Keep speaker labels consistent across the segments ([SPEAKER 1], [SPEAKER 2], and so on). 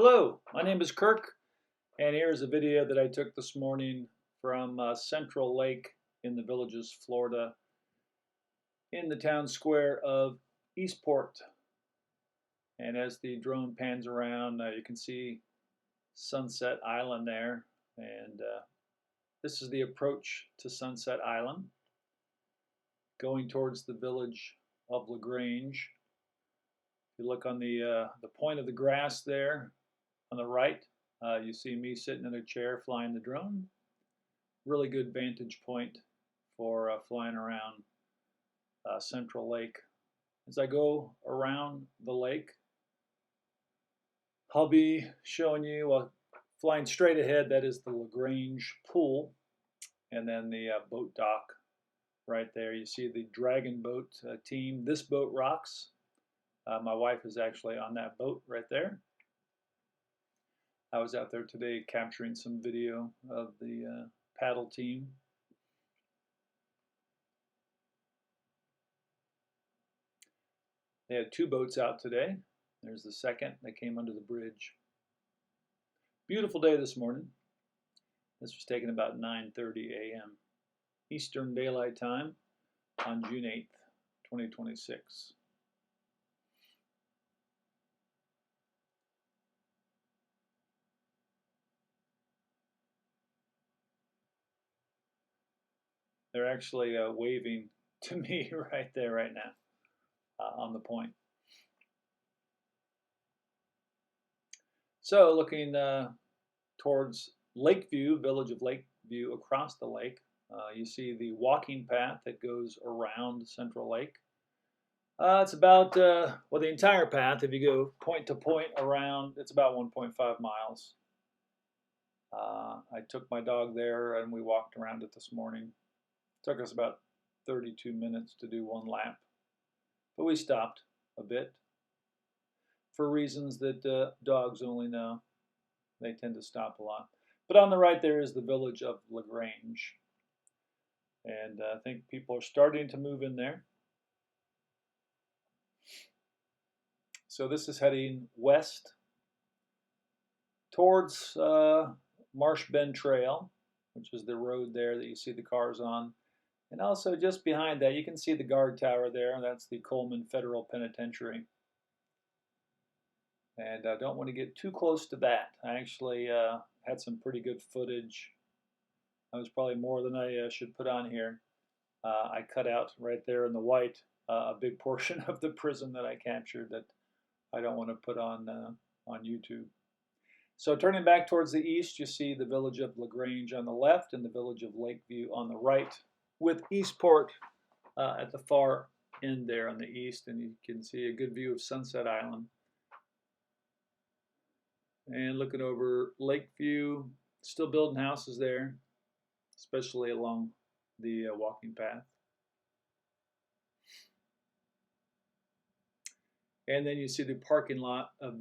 [SPEAKER 1] Hello, my name is Kirk, and here's a video that I took this morning from Central Lake in the Villages, Florida, in the town square of Eastport. And as the drone pans around, you can see Sunset Island there. And this is the approach to Sunset Island, going towards the village of LaGrange. If you look on the point of the grass there on the right, you see me sitting in a chair flying the drone. Really good vantage point for flying around Central Lake. As I go around the lake, I'll be showing you, flying straight ahead, that is the LaGrange pool, and then the boat dock right there. You see the Dragon Boat team. This boat rocks. My wife is actually on that boat right there. I was out there today capturing some video of the paddle team. They had two boats out today. There's the second that came under the bridge. Beautiful day this morning. This was taken about 9:30 a.m. Eastern Daylight Time on June 8th, 2026. They're actually waving to me right there, right now, on the point. So looking towards Lakeview, village of Lakeview, across the lake, you see the walking path that goes around Central Lake. It's about, well, the entire path, if you go point to point around, it's about 1.5 miles. I took my dog there and we walked around it this morning. It took us about 32 minutes to do one lap, but we stopped a bit for reasons that dogs only know. They tend to stop a lot. But on the right there is the village of LaGrange. And I think people are starting to move in there. So this is heading west towards Marsh Bend Trail, which is the road there that you see the cars on. And also just behind that, you can see the guard tower there. That's the Coleman Federal Penitentiary. And I don't want to get too close to that. I actually had some pretty good footage. That was probably more than I should put on here. I cut out right there in the white a big portion of the prison that I captured that I don't want to put on YouTube. So turning back towards the east, you see the village of LaGrange on the left and the village of Lakeview on the right, with Eastport at the far end there on the east, and you can see a good view of Sunset Island. And looking over Lakeview, still building houses there, especially along the walking path. And then you see the parking lot of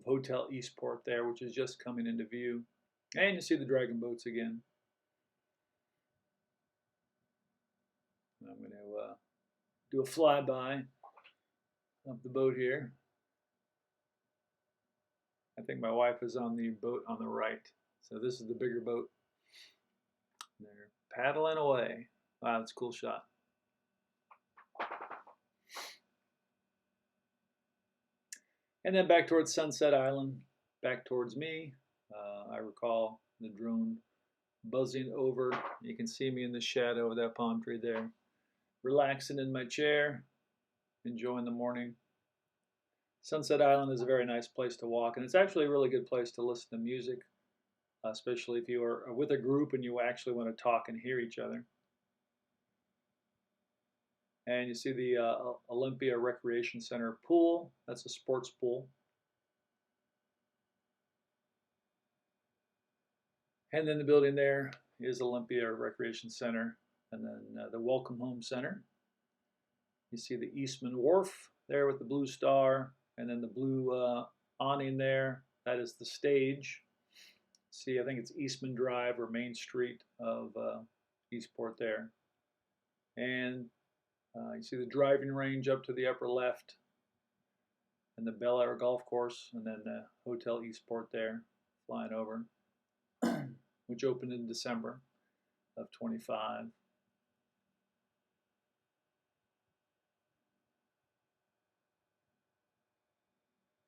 [SPEAKER 1] Hotel Eastport there, which is just coming into view. And you see the Dragon Boats again. I'm going to do a flyby of the boat here. I think my wife is on the boat on the right. So this is the bigger boat. They're paddling away. Wow, that's a cool shot. And then back towards Sunset Island, back towards me. I recall the drone buzzing over. You can see me in the shadow of that palm tree there, relaxing in my chair, enjoying the morning. Sunset Island is a very nice place to walk, and it's actually a really good place to listen to music, especially if you are with a group and you actually want to talk and hear each other. And you see the Olympia Recreation Center pool. That's a sports pool. And then the building there is Olympia Recreation Center, and then the Welcome Home Center. You see the Eastman Wharf there with the blue star, and then the blue awning there. That is the stage. See, I think it's Eastman Drive or Main Street of Eastport there. And you see the driving range up to the upper left. and the Bel Air Golf Course, and then the Hotel Eastport there, flying over, which opened in December of 25.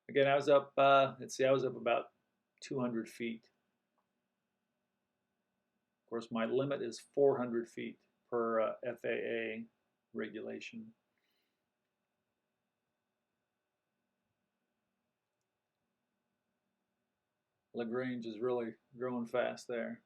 [SPEAKER 1] Again, I was up, let's see, I was up about 200 feet. Of course, my limit is 400 feet per FAA regulation. LaGrange is really growing fast there.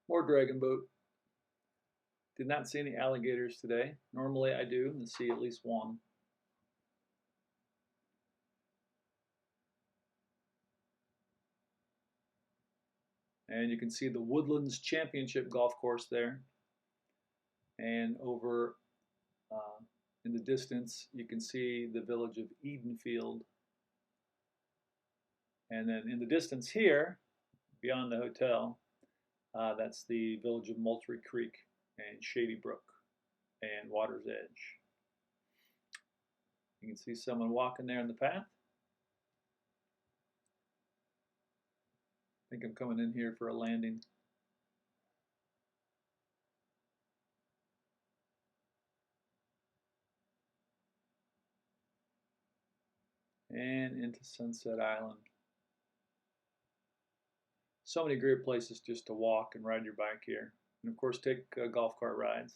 [SPEAKER 1] More dragon boat. Did not see any alligators today. Normally I do and see at least one. And you can see the Woodlands Championship golf course there. And over in the distance, you can see the village of Edenfield. And then in the distance here, beyond the hotel, that's the village of Moultrie Creek and Shady Brook and Water's Edge. You can see someone walking there in the path. I think I'm coming in here for a landing. And into Sunset Island. So many great places just to walk and ride your bike here. And of course, take golf cart rides.